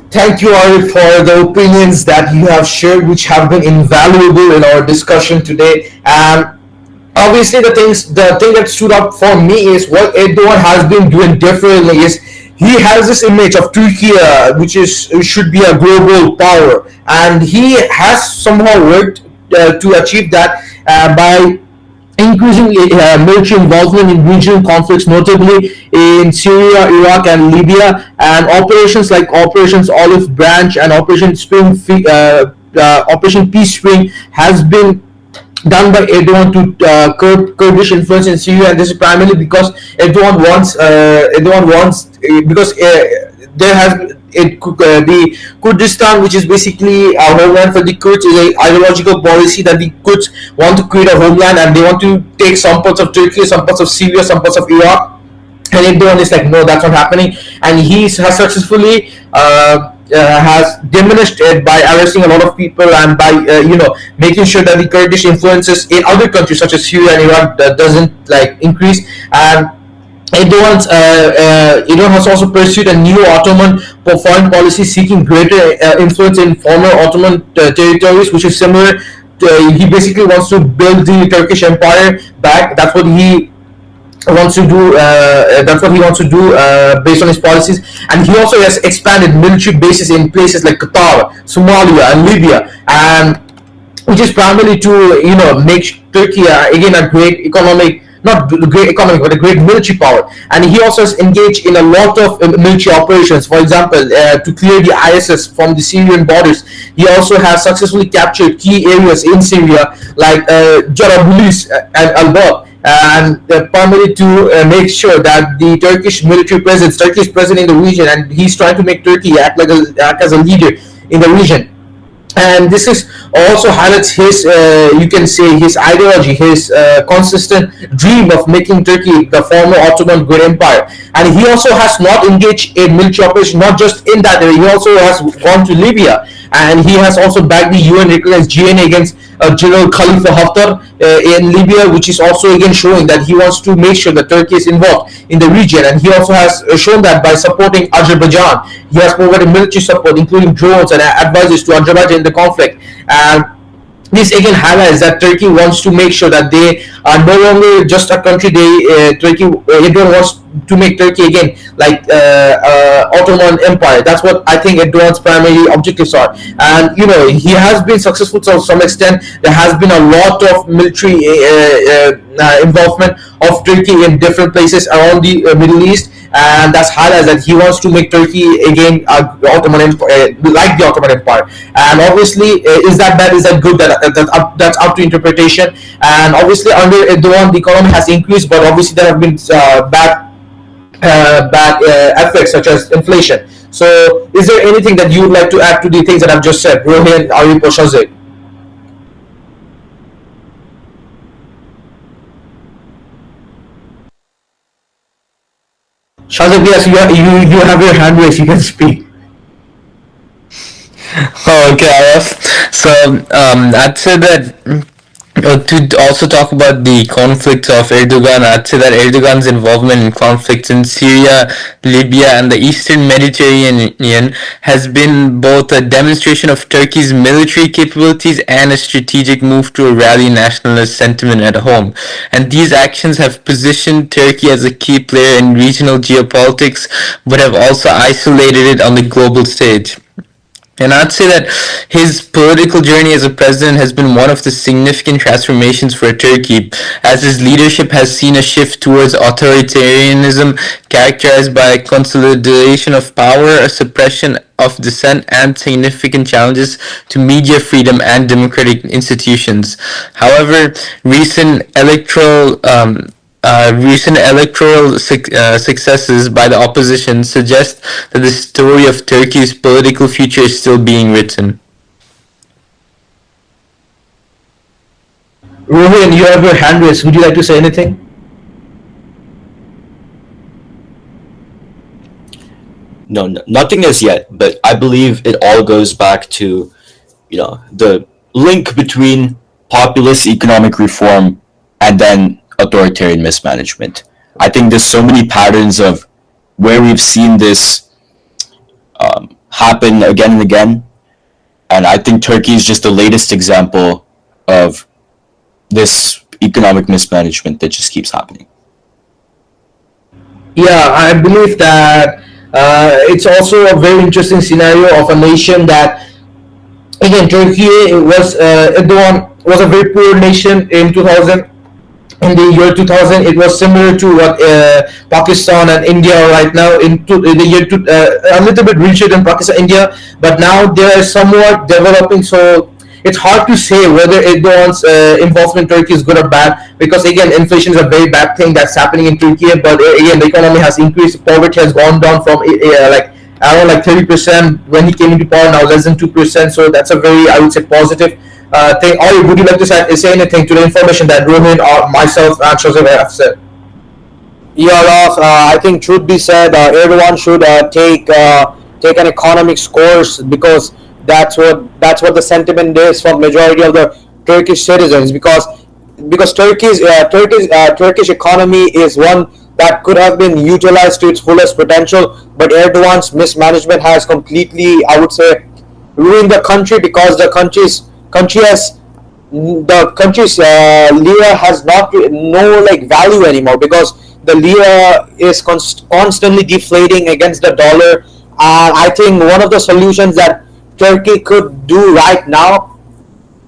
Thank you, Arif, for the opinions that you have shared, which have been invaluable in our discussion today. And obviously, the thing that stood up for me is what Erdogan has been doing differently is
he has this image of Turkey, which should be a global power, and he has somehow worked to achieve that by increasing military involvement in regional conflicts, notably in Syria, Iraq, and Libya, and operations like Operations Olive Branch and Operation Peace Spring has been done by Erdogan to curb Kurdish influence in Syria, and this is primarily because Erdogan wants because there has the Kurdistan, which is basically a homeland for the Kurds, is a ideological policy that the Kurds want to create a homeland, and they want to take some parts of Turkey, some parts of Syria, some parts of Iraq. And Erdogan is like, no, that's not happening, and he has successfully has diminished it by arresting a lot of people and by making sure that the Kurdish influences in other countries such as Syria and Iraq doesn't like increase. And Erdogan has also pursued a new Ottoman foreign policy seeking greater influence in former Ottoman territories, which is similar to, he basically wants to build the Turkish Empire back. That's what he wants to do. Based on his policies, and he also has expanded military bases in places like Qatar, Somalia, and Libya, and which is primarily to make Turkey again a great economic, not the great economic, but a great military power. And he also has engaged in a lot of military operations. For example, to clear the ISIS from the Syrian borders. He also has successfully captured key areas in Syria like Jarablus and Al-Bab, and primarily to make sure that the Turkish military presence, Turkey is present in the region, and he's trying to make Turkey act as a leader in the region. And this is also highlights his, you can say, his ideology, his consistent dream of making Turkey the former Ottoman great empire. And he also has not engaged in military operation, not just in that area. He also has gone to Libya, and he has also backed the UN recognized GNA against General Khalifa Haftar in Libya, which is also again showing that he wants to make sure that Turkey is involved in the region. And he also has shown that by supporting Azerbaijan. He has provided military support, including drones and advisors to Azerbaijan in the conflict. And this again highlights that Turkey wants to make sure that they are no longer just a country. Erdogan wants to make Turkey again like Ottoman Empire. That's what I think Erdogan's primary objectives are. And he has been successful to some extent. There has been a lot of military involvement of Turkey in different places around the Middle East, and that's highlights that he wants to make Turkey again Ottoman Empire, like the Ottoman Empire. And obviously, is that bad? Is that good? That's up to interpretation. And obviously, under Erdogan, the economy has increased, but obviously there have been bad effects such as inflation. So, is there anything that you would like to add to the things that I've just said, Rohin, Arif, or Shazek? Shazak, yes, you have your hand raised. You can speak.
Oh, okay, Araf. So I'd say that to also talk about the conflict of Erdogan, I'd say that Erdogan's involvement in conflicts in Syria, Libya, and the Eastern Mediterranean has been both a demonstration of Turkey's military capabilities and a strategic move to rally nationalist sentiment at home. And these actions have positioned Turkey as a key player in regional geopolitics, but have also isolated it on the global stage. And I'd say that his political journey as a president has been one of the significant transformations for Turkey, as his leadership has seen a shift towards authoritarianism characterized by consolidation of power, a suppression of dissent, and significant challenges to media freedom and democratic institutions. However, recent electoral successes by the opposition suggest that the story of Turkey's political future is still being written.
Rohin, you have your hand raised. Would you like to say anything?
No, nothing as yet, but I believe it all goes back to, the link between populist economic reform and then authoritarian mismanagement. I think there's so many patterns of where we've seen this happen again and again, and I think Turkey is just the latest example of this economic mismanagement that just keeps happening.
Yeah, I believe that
It's also a very interesting scenario of a nation that, again, Turkey was Erdogan was a very poor nation in 2000. In the year 2000, it was similar to what Pakistan and India are right now. In the year a little bit richer than Pakistan, India, but now they are somewhat developing. So it's hard to say whether Erdogan's involvement in Turkey is good or bad, because again, inflation is a very bad thing that's happening in Turkey. But again, the economy has increased, poverty has gone down from like around like 30% when he came into power, now less than 2%. So that's a very, I would say, positive thing. Or would you like to say anything to the information that Rohin or myself and Joseph have said?
Yeah, Raf, I think should be said, Erdogan should take an economics course, because that's what the sentiment is for majority of the Turkish citizens. Because Turkish economy is one that could have been utilized to its fullest potential, but Erdogan's mismanagement has completely, I would say, ruined the country, because the country's lira has not no like value anymore, because the lira is constantly deflating against the dollar. And I think one of the solutions that Turkey could do right now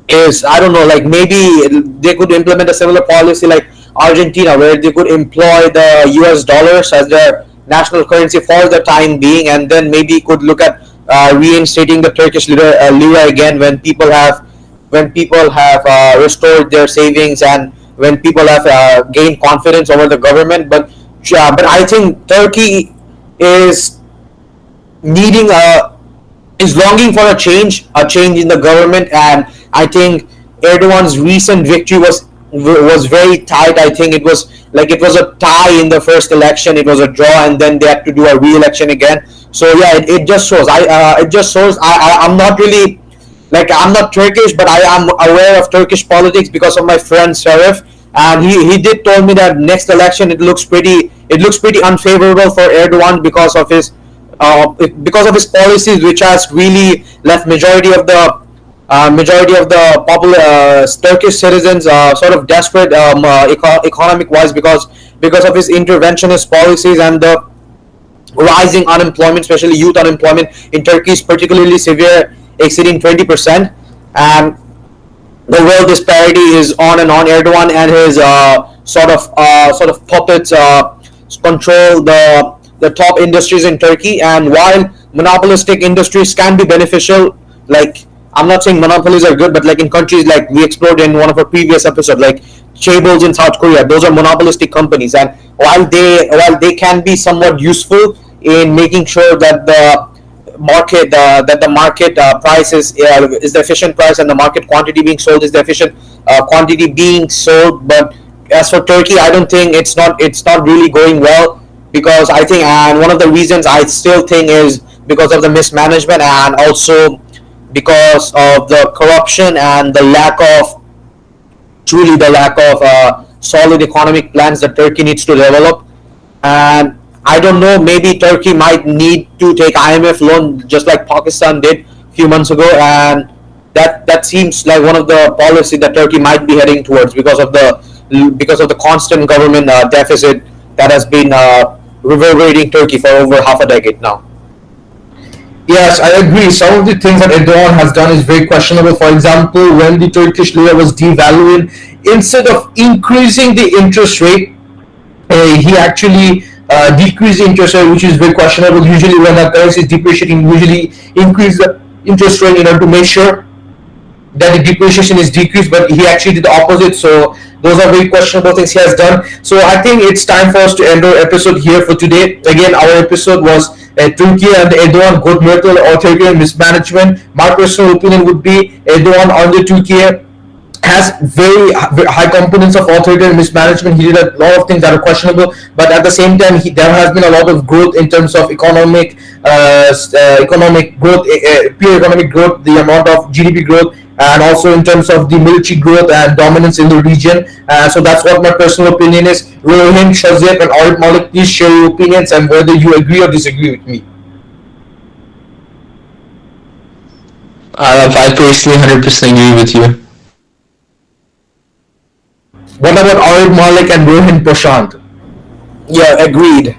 is, I don't know, like maybe they could implement a similar policy like Argentina, where they could employ the US dollars as their national currency for the time being, and then maybe could look at reinstating the Turkish lira again when people have restored their savings, and when people have gained confidence over the government. But I think Turkey is needing a is longing for a change in the government. And I think Erdogan's recent victory was very tight. I think it was a tie in the first election. It was a draw, and then they had to do a re-election again. So yeah, it just shows. It just shows. I'm not really, like, I'm not Turkish, but I am aware of Turkish politics because of my friend Sharif, and he did told me that next election it looks pretty unfavorable for Erdogan because of his policies, which has really left majority of the popular Turkish citizens sort of desperate economic wise, because of his interventionist policies, and the rising unemployment, especially youth unemployment in Turkey, is particularly severe, exceeding 20%. And the wealth disparity is on and on. Erdogan and his sort of puppets control the top industries in Turkey. And while monopolistic industries can be beneficial, like, I'm not saying monopolies are good, but like in countries like we explored in one of our previous episodes, like chaebols in South Korea, those are monopolistic companies, and while they can be somewhat useful in making sure that the market price is the efficient price, and the market quantity being sold is the efficient quantity being sold. But as for Turkey, I don't think it's not really going well, because I think, and one of the reasons I still think is because of the mismanagement, and also because of the corruption and the lack of solid economic plans that Turkey needs to develop. And I don't know, maybe Turkey might need to take IMF loan just like Pakistan did a few months ago, and that seems like one of the policy that Turkey might be heading towards, because of the constant government deficit that has been reverberating Turkey for over half a decade now.
Yes, I agree. Some of the things that Erdogan has done is very questionable. For example, when the Turkish lira was devaluing, instead of increasing the interest rate, he actually decreased the interest rate, which is very questionable. Usually, when a currency is depreciating, usually increase the interest rate in order to make sure that the depreciation is decreased, but he actually did the opposite. So those are very questionable things he has done. So I think it's time for us to end our episode here for today. Again, our episode was Turkey and Erdogan, good miracle, authoritarian mismanagement. My personal opinion would be Erdogan under Turkey has very high components of authoritarian mismanagement. He did a lot of things that are questionable, but at the same time, there has been a lot of growth in terms of economic growth, pure economic growth, the amount of GDP growth, and also in terms of the military growth and dominance in the region. So that's what my personal opinion is. Rohin, Shazib, and Arif Malik, please share your opinions and whether you agree or disagree with me.
I personally 100% agree with you.
What about Arif Malik and Rohin Prashanth?
Yeah, agreed.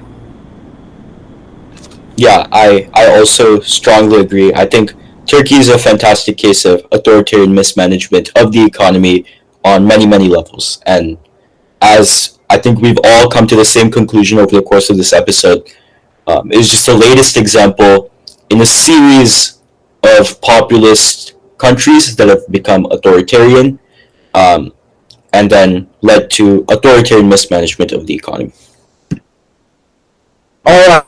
Yeah, I also strongly agree. I think Turkey is a fantastic case of authoritarian mismanagement of the economy on many, many levels. And as I think we've all come to the same conclusion over the course of this episode, it was just the latest example in a series of populist countries that have become authoritarian, um, and then led to authoritarian mismanagement of the economy.
All right.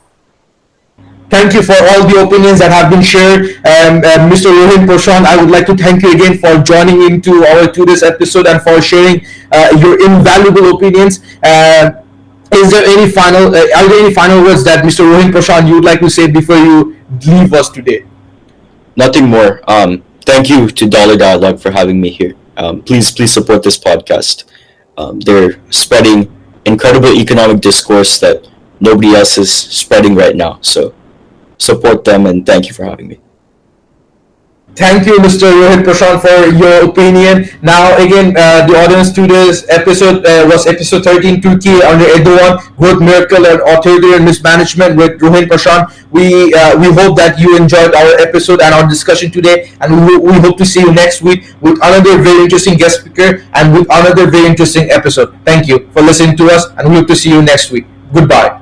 Thank you for all the opinions that have been shared. Mr. Rohin Prashanth, I would like to thank you again for joining into our today's episode and for sharing your invaluable opinions. Is there any final? Are there any final words that Mr. Rohin Prashanth you would like to say before you leave us today?
Nothing more. Thank you to Dollar Dialogue for having me here. Please support this podcast. They're spreading incredible economic discourse that nobody else is spreading right now. So support them, and thank you for having me.
Thank you, Mr. Rohin Prashanth, for your opinion. Now, again, the audience to this episode was episode 13, Turkey under Erdoğan, Growth Miracle and Authoritarian Mismanagement with Rohin Prashanth. We hope that you enjoyed our episode and our discussion today, and we hope to see you next week with another very interesting guest speaker and with another very interesting episode. Thank you for listening to us, and we hope to see you next week. Goodbye.